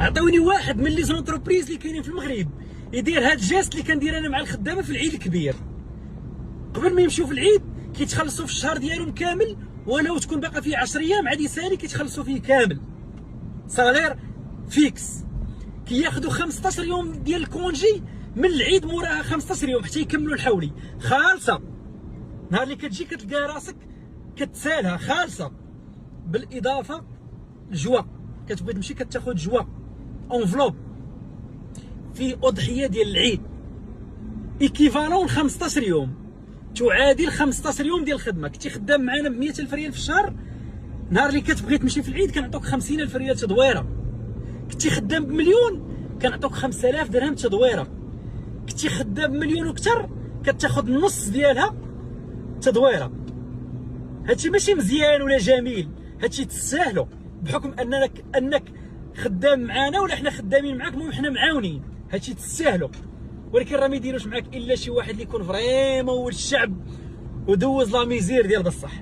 عطوني واحد من لي زونتربريز اللي كاينين في المغرب يدير هاد الجيست اللي كندير انا مع الخدامه في العيد الكبير. قبل ما يمشيو في العيد كيتخلصوا في الشهر ديالهم كامل، ولو تكون باقا فيه 10 ايام عادي سالي كيتخلصوا فيه كامل صالير فيكس. كياخذوا 15 يوم ديال الكونجي من العيد موراها 15 يوم حتى يكملوا الحولي خالصه. نهار اللي كتجي كتلقى راسك كتسالها خالصه. بالاضافه الجوا كتبغي تمشي كتاخذ جوا اونفلوب في اضحيه ديال العيد ايكيفالون 15 يوم، تعادل 15 يوم ديال الخدمه. كنتي خدام معنا ب 100,000 ريال في الشهر، نهار اللي كتبغي تمشي في العيد كنعطوك 50,000 ريال تدويره. كنتي خدام بمليون كنعطوك 5000 درهم تدويره. كنتي خدام بمليون وكثر كتاخذ النص ديالها تدويره. هادشي ماشي مزيان ولا جميل، هادشي تستاهلو بحكم انك خدام معانا ولا حنا خدامين معاك، المهم حنا معاونين، هادشي تستاهلو. ولكن راه ما يديروش معاك الا شي واحد اللي يكون فريمون هو الشعب ودوز لا ميزير ديال بصح.